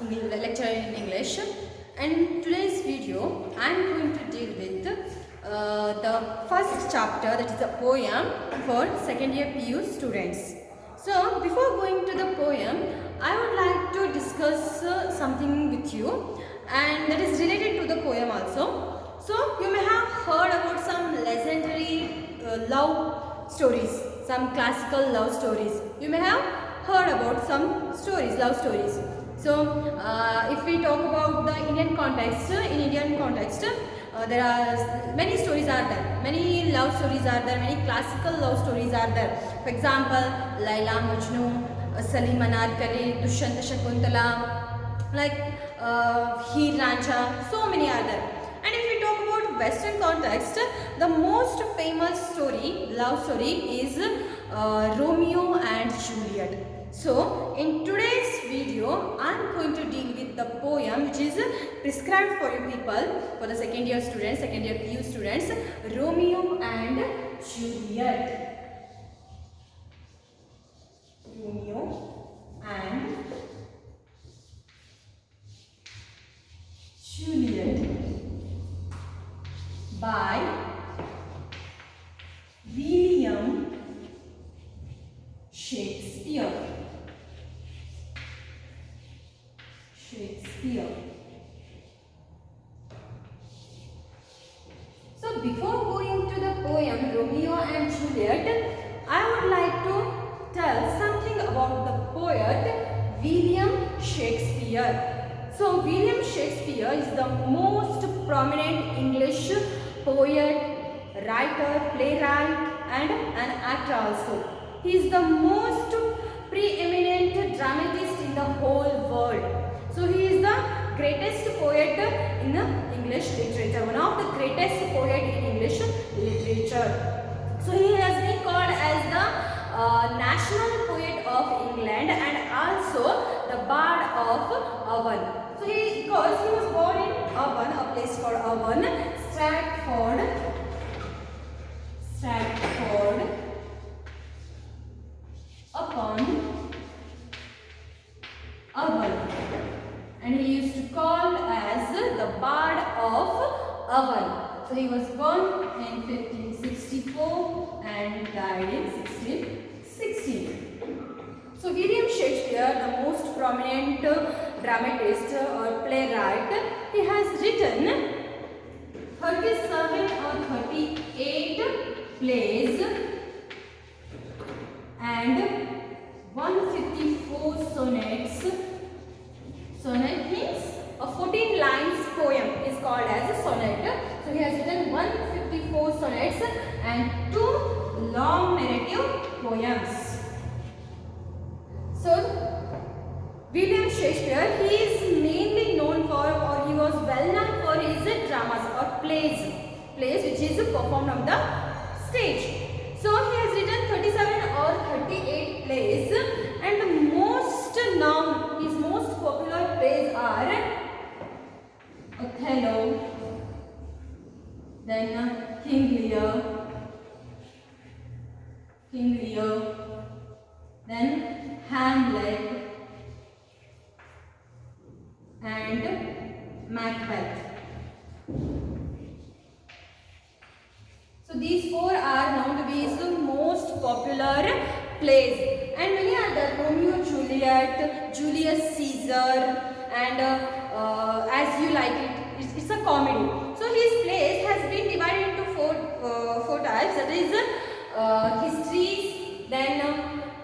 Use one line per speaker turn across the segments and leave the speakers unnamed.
lecture in English, and today's video I am going to deal with the first chapter, that is a poem for second year PU students. So before going to the poem, I would like to discuss something with you, and that is related to the poem also. So you may have heard about some legendary love stories, some classical love stories. You may have heard about some stories, love stories. So if we talk about the Indian context, there are many stories are there, many love stories are there, many classical love stories are there. For example, Laila Majnu, Salim Anarkali, Dushyanta Shakuntala, like Heer Rancha, so many are there. And if we talk about Western context, the most famous story, love story, is Romeo and Juliet. So in today's video, I am going to deal with the poem which is prescribed for you people, for the second year students, second year PU students, Romeo and Juliet. Romeo and Juliet by William Shakespeare. So before going to the poem Romeo and Juliet, I would like to tell something about the poet William Shakespeare. So William Shakespeare is the most prominent English poet, writer, playwright and an actor also. He is the most preeminent dramatist in the whole world. So he is the greatest poet in English literature, one of the greatest poet in English literature. So he has been called as the national poet of England and also the bard of Avon. So because he was born in Avon, a place called Avon, Stratford upon Avon, and he used to call as the bard of Avon. So he was born in 1564 and died in 1616. So William Shakespeare, the most prominent dramatist or playwright, he has written 37 or 38 plays and 154 sonnets. Sonnet means a 14 lines poem is called as a sonnet. So he has written 154 sonnets and 2 long narrative poems. So William Shakespeare, he is mainly known for, or he was well known for his dramas or plays which is performed on the stage. So he has written 37 or 38 plays, and the most known, his most popular plays are Othello, then King Lear, then Hamlet and Macbeth. So these four are known to be the most popular plays, and many other, Romeo Juliet, Julius Caesar, and As You Like It, it's a comedy. So his plays has been divided into four types, that is histories, then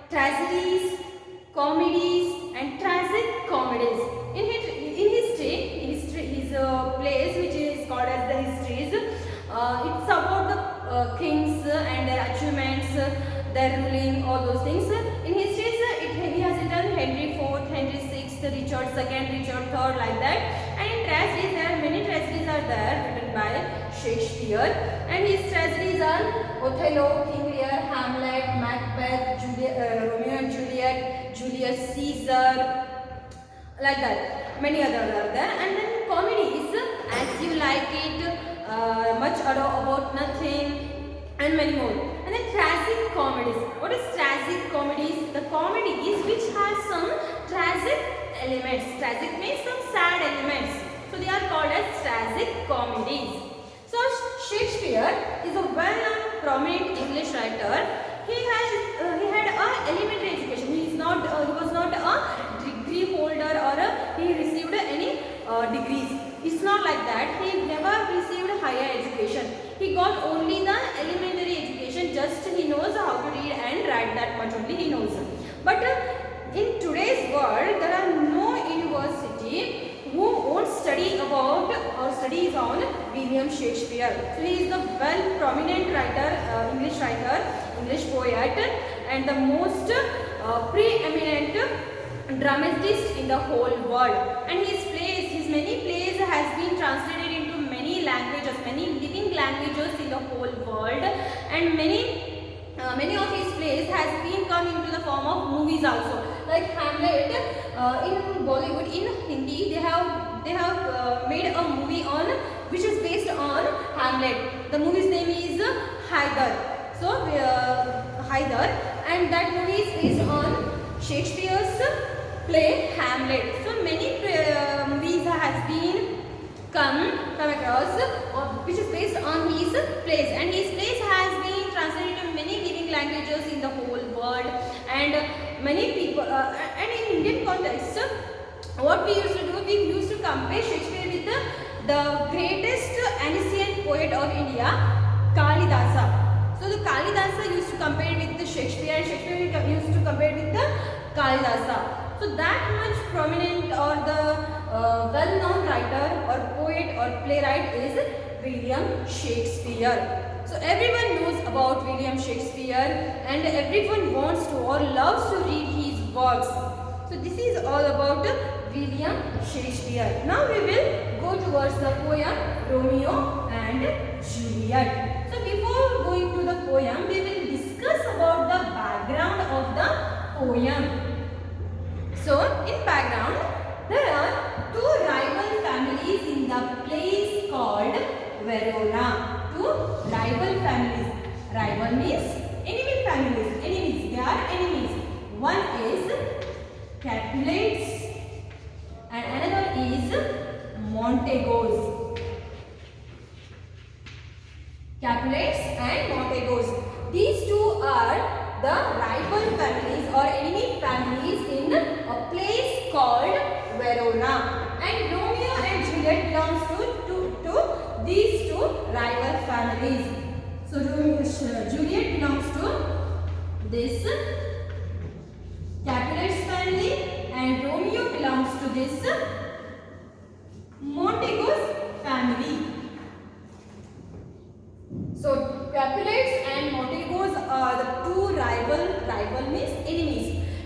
tragedies, comedies and tragic comedies. In history, his plays which is called as the histories, it's about the kings and their achievements, their ruling, all those things. In histories, he has written Henry IV, Henry VI, Richard II, Richard III, like that. And in tragedies, there are many tragedies are there written by Shakespeare. And his tragedies are Othello, King Lear, Hamlet, Macbeth, Romeo and Juliet, Julius Caesar, like that. Many others are there. And then comedies, As You Like It, Much Ado About Nothing, and many more. And then tragic comedies. What is tragic comedies? The comedies which have some tragic elements. Tragic means some sad elements. So they are called as tragic comedies. So Shakespeare is a well-known prominent English writer. He had a elementary education. He was not a degree holder or he received any degrees. It's not like that. He never received higher education. He got only the elementary education. Just he knows how to read and write, that much only he knows. But in today's world, there are no university who won't study about or studies on William Shakespeare. So he is the well prominent writer, English writer, English poet, and the most preeminent dramatist in the whole world. And his many plays has been translated into many languages, many living languages in the whole world, and many of his plays has been come into the form of movies also. Like Hamlet, in Bollywood, in Hindi, they have made a movie on which is based on Hamlet. The movie's name is Hyder. So Hyder, and that movie is based on Shakespeare's play Hamlet. So many movies has been come across which is based on his plays, and his plays has been translated to many living languages in the whole world, and many people and in Indian context, what we used to do, we used to compare Shakespeare with the greatest ancient poet of India, Kalidasa. So the Kalidasa used to compare with the Shakespeare, and Shakespeare used to compare with the Kalidasa. So that much prominent or the well-known writer or poet or playwright is William Shakespeare. So everyone knows about William Shakespeare, and everyone wants to or loves to read his works. So this is all about William Shakespeare. Now we will go towards the poem Romeo and Juliet. So before going to the poem, we will discuss about the background of the poem. So in background, there are two rival families in the place called Verona. Two rival families. Rival means enemy families. Enemies. They are enemies. One is Capulets and another is Montegos. Capulets and Montegos. These two are the rival families or enemy families in a place called Verona, and Romeo and Juliet belongs to these two rival families. So Juliet belongs to this Capulets family, and Romeo belongs to this Montegos family. So Capulets and Montegos are the two rival means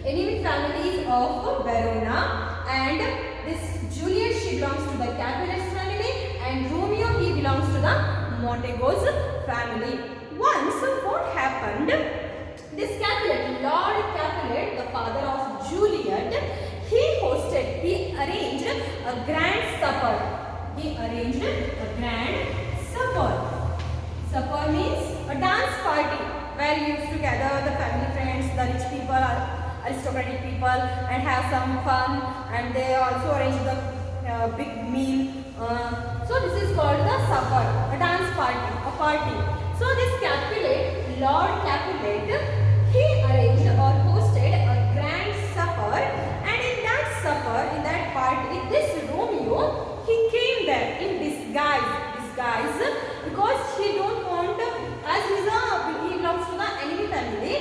enemy families of Verona, and this Juliet, she belongs to the Capulets family, and Romeo, he belongs to the Montegos family. Once what happened, this Capulet, Lord Capulet, the father of Juliet, he arranged a grand supper. He arranged a grand supper. Supper means a dance party where you used to gather the family friends, the rich people, aristocratic people, and have some fun, and they also arrange the big meal. So this is called the supper, a dance party, a party. So this Capulet, Lord Capulet, he arranged or hosted a grand supper, and in that supper, in that party, this Romeo, he came there in disguise, because he don't want, as he belongs to the enemy family,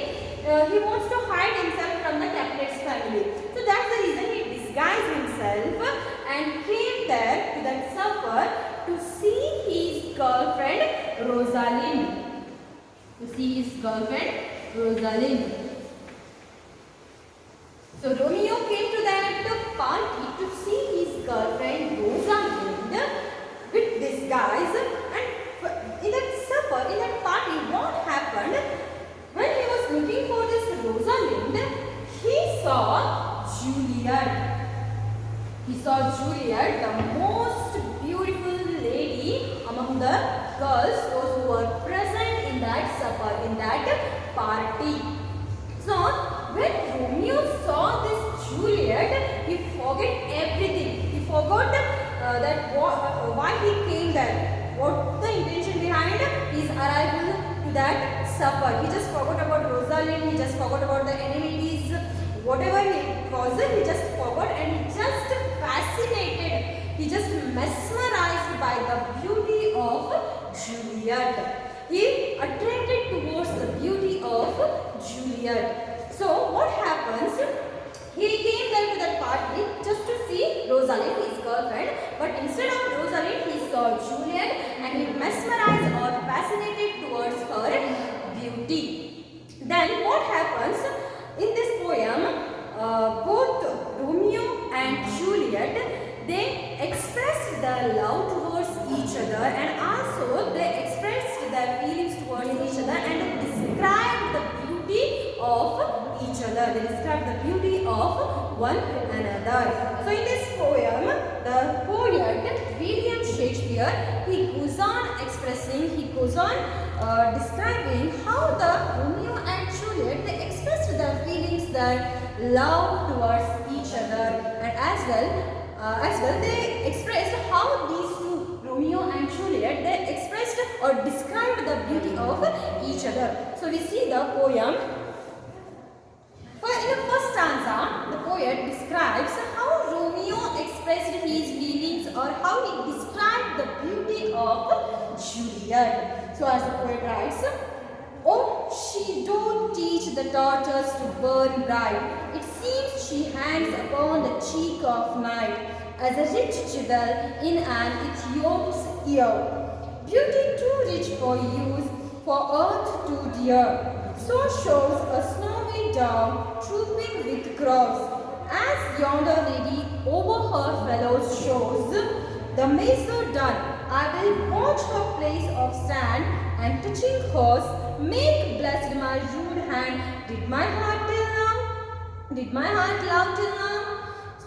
he wants to hide himself from the Capulets family. So that's the reason he disguised himself and came there to that supper to see his girlfriend Rosalind. So Romeo came to that party to see his girlfriend Rosalind with disguise, and in that supper, in that party, what happened? When he was looking for this Rosalind, he saw Juliet. He saw Juliet, the most beautiful lady among the girls, those who were present in that supper, in that party. So when Romeo saw this Juliet, he forget everything. He forgot why he came there. What the intention behind his arrival to that supper. He just forgot about Rosalind. He just forgot about the enmities. Whatever it was, he just forgot, and he just fascinated. He just mesmerized by the beauty of Juliet. He attracted towards the beauty of Juliet. So what happens? He came there to that party just to see Rosalind, his girlfriend, but instead of Rosalind, he saw Juliet and he mesmerized or fascinated towards her beauty. Then what happens? In this poem, both Romeo and Juliet, they expressed their love towards each other, and also they expressed their feelings towards each other, and described the beauty of each other. They described the beauty of one another. So in this poem, the poet William Shakespeare, he goes on expressing, he goes on describing how the Romeo and Juliet, they expressed their feelings, their love towards each other, and as well they expressed how these two, Romeo and Juliet, they expressed or described the beauty of each other. So we see the poem. In the first stanza, the poet describes how Romeo expressed his feelings or how he described the beauty of Juliet. So as the poet writes, "Oh, she doth teach the daughters to burn bright. It seems she hangs upon the cheek of night as a rich jewel in an Ethiop's ear. Beauty too rich for use, for earth too dear. So shows a snowy dove trooping with crows, as yonder lady over her fellows shows. The maid so done, I will watch her place of stand, and touching hers, make blessed my rude hand. Did my heart love till now?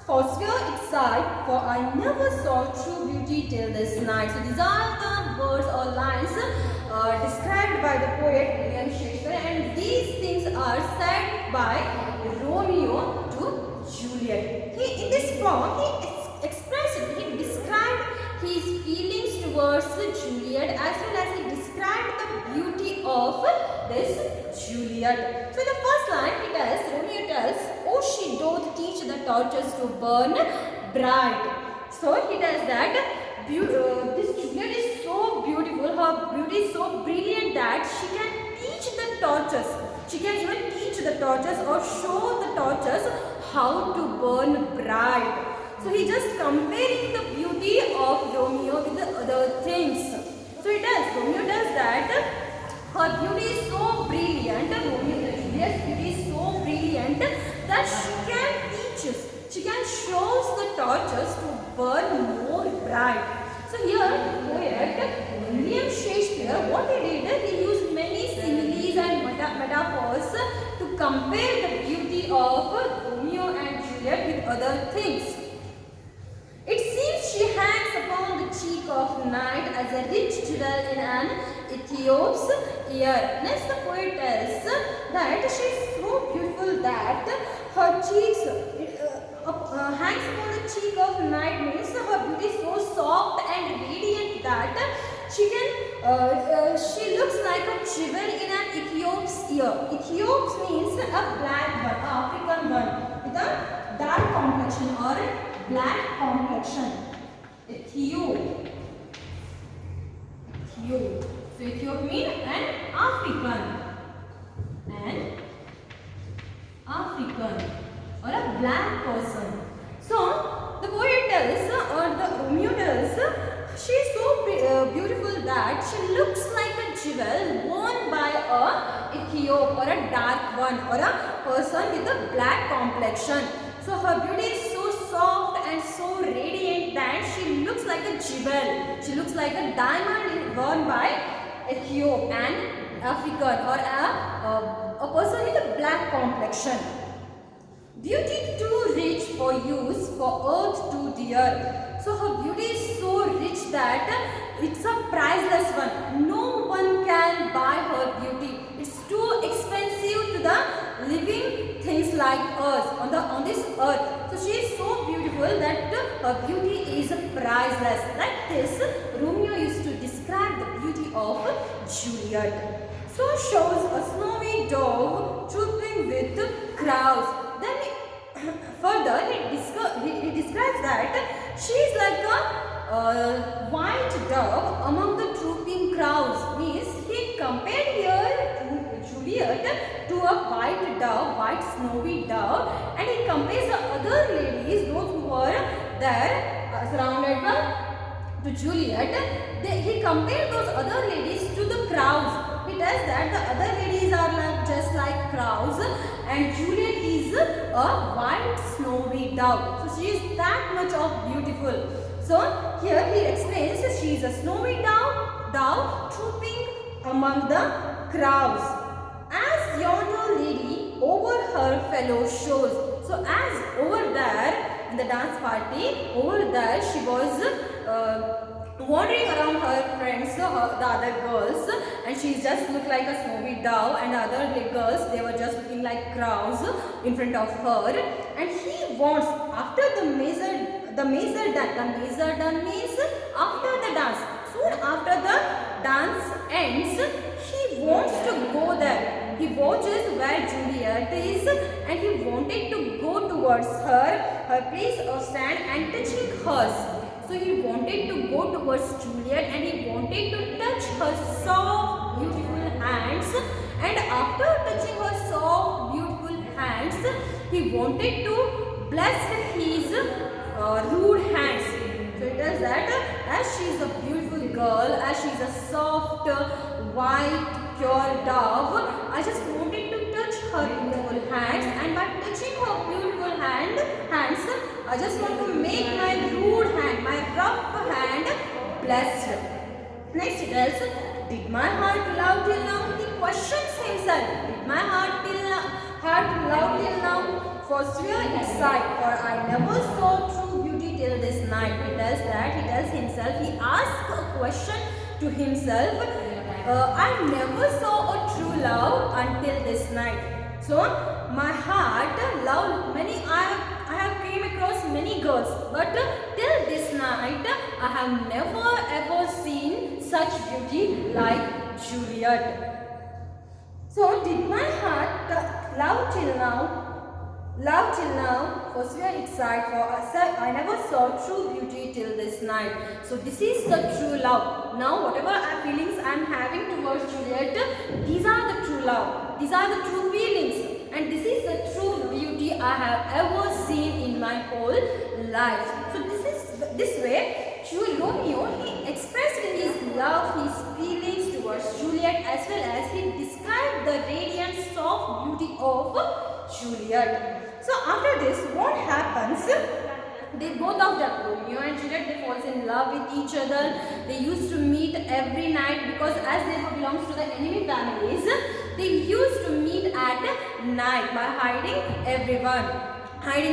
Forswear its sight, for I never saw true beauty till this night." So these are the words or lines described by the poet William Shakespeare, and these things are said by Romeo to Juliet. In this poem, he described his feelings towards Juliet, as well as he described the beauty of this Juliet. So in the first line, Romeo tells, "Oh, she doth teach the torches to burn bright." So he tells that this Juliet is so beautiful, her beauty is so brilliant that she can teach the torches. She can even teach the torches or show the torches how to burn bright. So he just comparing the beauty of Romeo with the other things. So Romeo tells that her beauty is so brilliant, Juliet's beauty is so brilliant that she can show the torches to burn more bright. So here, poet William Shakespeare, what he did, he used many similes and metaphors to compare the beauty of Romeo and Juliet with other things. It seems she hangs upon the cheek of night as a rich jewel in an Ethiop's ear. Next, the poet tells that she is so beautiful that her cheeks hangs upon the cheek of night, means her beauty is so soft and radiant that she looks like a jewel in an Ethiop's ear. Ethiops means a black one, African one with a dark complexion or black complexion. Ethiop. So Ethiop means an African. Or a black person. So the poet tells, or the Romeo tells, she is so beautiful that she looks like a jewel worn by a Ethiop or a dark one or a person with a black complexion. So her beauty is so soft and so radiant that she looks like a jewel. She looks like a diamond worn by Ethiop, an African or a person with a black complexion. Beauty too rich for use, for earth too dear. So her beauty is so rich that it's a priceless one. No one can buy her beauty. It's too expensive to the living things like us on this earth. So she is so beautiful that her beauty is priceless. Like this, Romeo used to describe the beauty of Juliet. So shows a snowy dove trooping with crows. Then further he describes that she is like a white dove among the trooping crows. Means he compared here Juliet to a white dove, white snowy dove, and he compares the other ladies, those who were there surrounded to Juliet. He compared those other ladies to the crows. He tells that the other ladies are like just like crows, and Juliet is a white snowy dove. So she is that much of beautiful. So here he explains that she is a snowy dove trooping among the crows. As yonder lady over her fellow shows. So as over there in the dance party, over there she was wandering around her friends, the other girls, and she just looked like a snowy dove, and the other girls, they were just looking like crows in front of her. And he wants, after the major done means after the dance, soon after the dance ends, he wants to go there. He watches where Juliet is, and he wanted to go towards her place of stand and touching hers. So he wanted to go towards Juliet, and he wanted to touch her soft beautiful hands, and after touching her soft beautiful hands, he wanted to bless his rude hands. So it tells that as she is a beautiful girl, as she is a soft white pure dove, I just wanted to touch her beautiful hands, and by touching her beautiful hands, I just want to make my rude hand, my rough hand blessed. Next it tells, did my heart love till now? He questions himself. Did my heart love till now? For swear its sight, for I never saw true beauty till this night. He tells himself, he asks a question to himself. I never saw a true love until this night. So my heart loved many. I have came across many girls, but till this night I have never ever seen such beauty like Juliet. So did my heart love till now? Love till now, for swear its sight, for I never saw true beauty till this night. So this is the true love. Now whatever feelings I am having towards Juliet, these are the true love. These are the true feelings. And this is the true beauty I have ever seen in my whole life. So this way, Romeo, he expressed his love, his feelings towards Juliet, as well as he described the radiant soft beauty of Juliet. So after this, what happens? They both of them, Romeo and Juliet, they fall in love with each other. They used to meet every night because as they belongs to the enemy families, they used to meet at night by hiding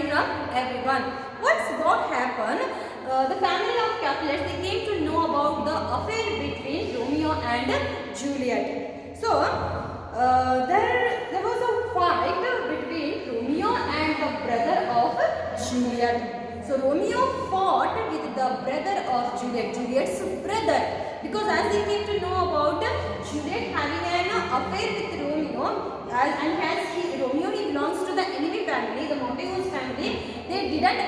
from everyone. What happened? The family of Capulet, they came to know about the affair between Romeo and Juliet. So there was a fight between Romeo and the brother of Juliet. So Romeo fought with the brother of Juliet, Juliet's brother, because as they came to know about Juliet having an affair with Romeo, and as Romeo belongs to the enemy family, the Montagues family, they didn't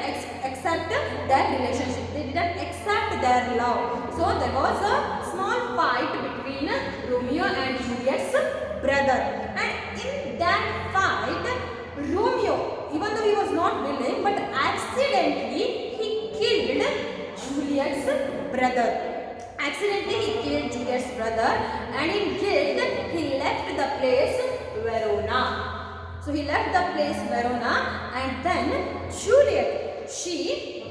accept their relationship, they didn't accept their love. So there was a small fight between Romeo and Juliet's brother, and in that fight, Romeo, even though he was not willing, but accidentally he killed Juliet's brother. Accidentally he killed Juliet's brother, and in guilt he left the place Verona. So he left the place Verona, and then Juliet, she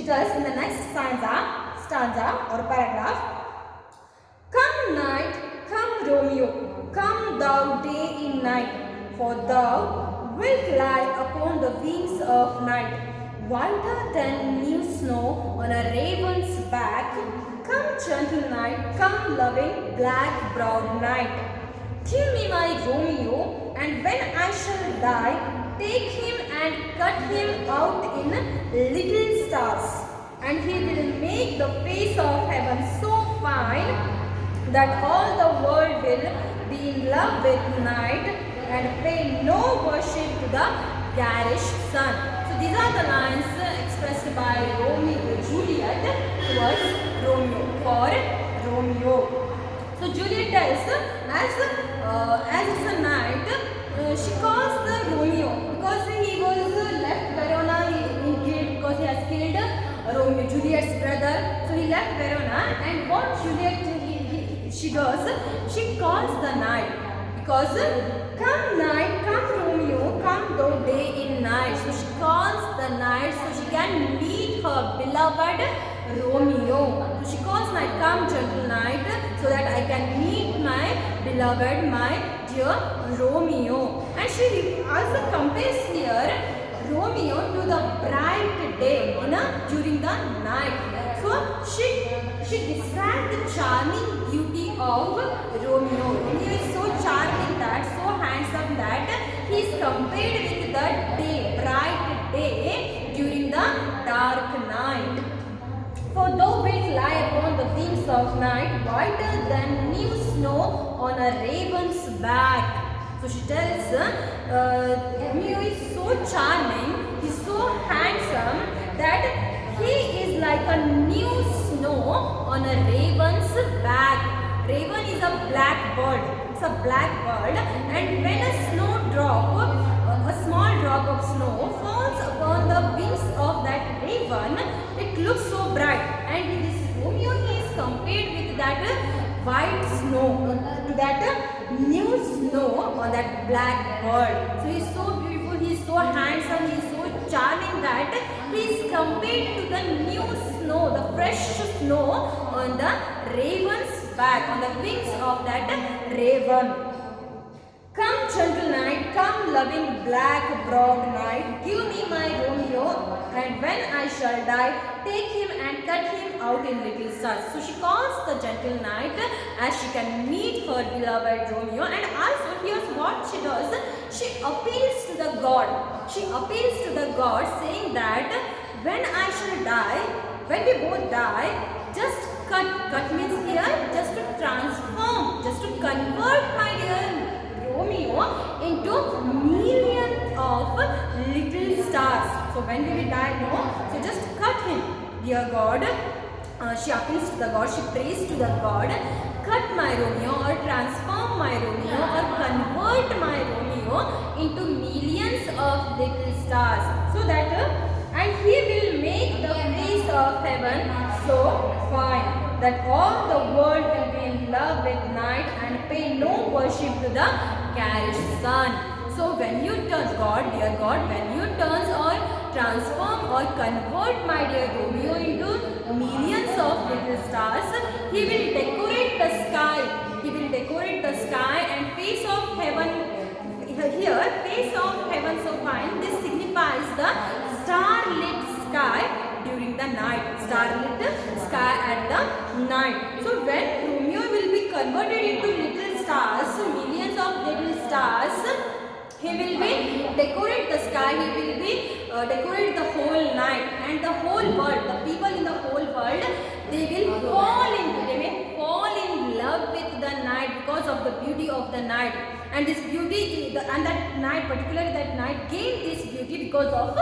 tells in the next stanza or paragraph, come night, come Romeo, come thou day in night, for thou wilt lie upon the wings of night, whiter than new snow on a raven's back. Come gentle night, come loving black-browed night. Kill me my Romeo, and when I shall die, take him and cut him out in little stars, and he will make the face of heaven so fine that all the world will be in love with night and pay no worship to the garish sun. So these are the lines expressed by Juliet towards Romeo, for Romeo. So Juliet tells, as it's a night, she calls the Romeo because he was left Verona in guilt because he has killed Romeo, Juliet's brother. So he left Verona, and what Juliet she does, she calls the night because come night, come Romeo, come though day in night. So she calls the night so she can meet her beloved Romeo. So she calls night, come gentle night, so that I can meet my beloved, my dear Romeo. And she also compares here Romeo to the bright day during the night. So she describes the charming beauty of Romeo. Romeo is so charming, that so handsome that he is compared with the day, bright day during the dark night. For though winds lie upon the wings of night, whiter than new snow on a raven's back. So she tells Romeo is so charming, he is so handsome that he is like a new snow on a raven's back. Raven is a black bird. It's a black bird, and when a small drop of snow falls upon the wings of that raven, it looks so bright. And this Romeo is compared with that white snow, to that new snow on that black bird. So he is so beautiful, he is so handsome, he is so charming that he is compared to the new snow, the fresh snow on the raven's back, on the wings of that raven. Come gentle night, come loving black broad night, give me my Romeo, and when I shall die, take him and cut him out in little stars. So she calls the gentle night as she can meet her beloved Romeo, and also here's what she does. She appeals to the God. She appeals to the God saying that when I shall die, when we both die, just cut means here just to transform, just to convert my dear Romeo into millions of little stars. So when we die, no? So just cut him, dear God. She appeals to the God, she prays to the God, cut my Romeo, or transform my Romeo, or convert my Romeo into millions of little stars, so that and he will make the face of heaven so fine that all the world will be in love with night and pay no worship to the garish sun. So when you turn, God, dear God, when you turn or transform or convert my dear Romeo into millions of little stars, he will decorate the sky. He will decorate the sky and face of heaven. Here, face of heaven so fine. This signifies the starlit sky during the night. Starlit sky at the night. So when Romeo will be converted into little stars, so millions of little stars, he will be decorate the sky, he will be decorate the whole night, and the whole world, the people in the whole world, they may fall in love with the night because of the beauty of the night. And this beauty, and that night, particularly that night, gained this beauty because of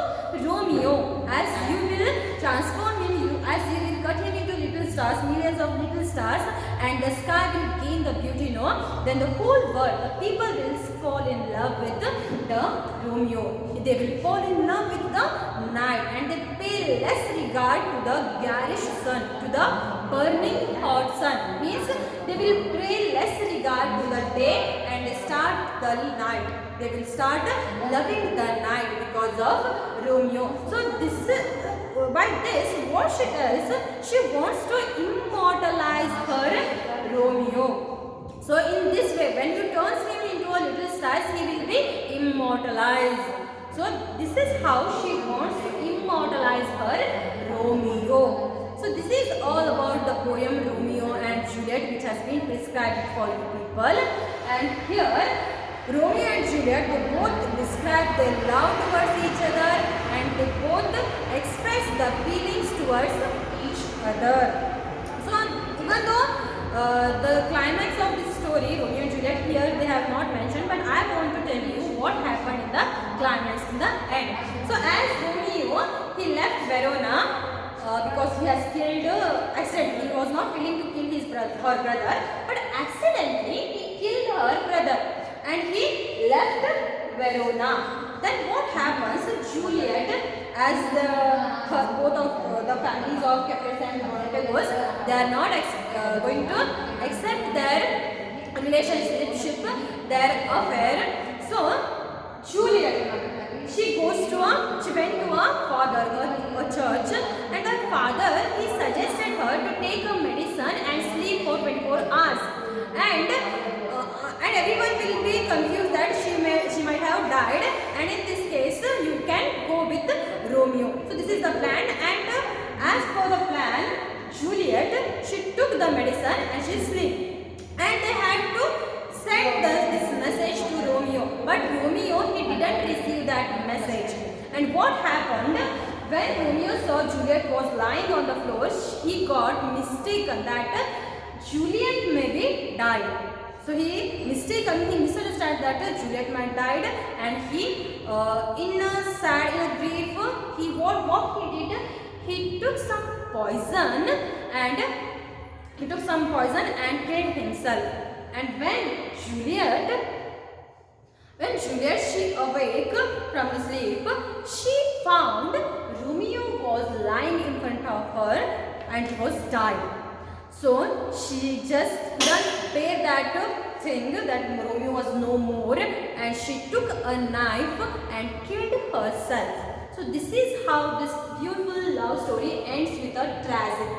Romeo. As you will transform him, as you will cut him into little stars, millions of little stars, and the sky will gain the beauty, no? Then the whole world, the people will fall in love with the Romeo. They will fall in love with the night, and they pay less regard to the garish sun, to the burning hot sun. Means they will pay less regard to the day and start the night. They will start loving the night because of Romeo. So this by this, what she does, she wants to immortalize her Romeo. So in this way, when you turn him into a little star, he will be immortalized. So this is how she wants to immortalize her Romeo. So this is all about the poem Romeo and Juliet, which has been prescribed for you people. And here Romeo and Juliet, they both describe their love towards each other and they both express the feelings towards each other. So even though the climax of this story, Romeo and Juliet, here they have not mentioned, but I want to tell you what happened in the climax, in the end. So as Romeo, he left Verona because he has killed accidentally. He was not willing to kill her brother, but accidentally he killed her brother and he left Verona. Then what happens? Juliet, as both of the families of Capulet and Protagoras, they are not going to accept their relationship, their affair. So Juliet, she went to a father, a church, and her father, he suggested her to take a medicine and sleep for 24 hours. And everyone will be confused that she might have died, and in this case you can go with Romeo. So this is the plan, and as per the plan, Juliet, she took the medicine and she slept, and they had to send this message to Romeo, but Romeo, he didn't receive that message. And what happened? When Romeo saw Juliet was lying on the floor, he got mistaken that Juliet maybe died. So he misunderstood that Juliet might died, and he in a grief, what he did, he took some poison and killed himself. And when Juliet she awake from the sleep, she found Romeo was lying in front of her and he was died. So she just couldn't bear that thing that Romeo was no more, and she took a knife and killed herself. So this is how this beautiful love story ends with a tragedy.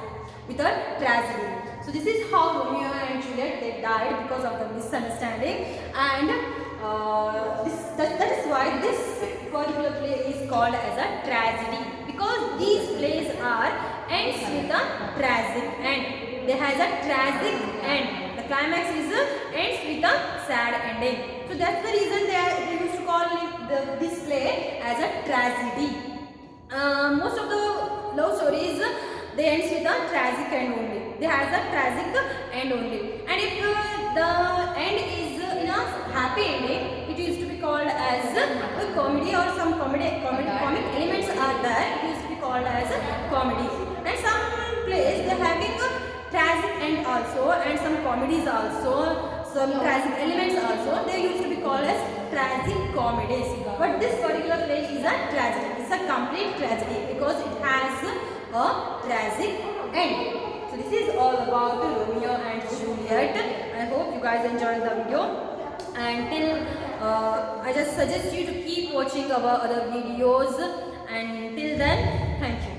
So this is how Romeo and Juliet, they died because of the misunderstanding, and that is why this particular play is called as a tragedy, because these plays ends with a tragic end. They has a tragic end. The climax ends with a sad ending. So that's the reason they used to call this play as a tragedy. Most of the love stories, they ends with a tragic end only. They has a tragic end only. And if the end is in a happy ending, it used to be called as a comedy, or some comic elements are there. It used to be called as a comedy. And some plays, they having a tragic end also, and some comedies also, some tragic elements also. They used to be called as tragic comedies. But this particular play is a tragedy. It's a complete tragedy because it has a tragic end. So this is all about Romeo and Juliet. I hope you guys enjoyed the video. And I just suggest you to keep watching our other videos. And till then, thank you.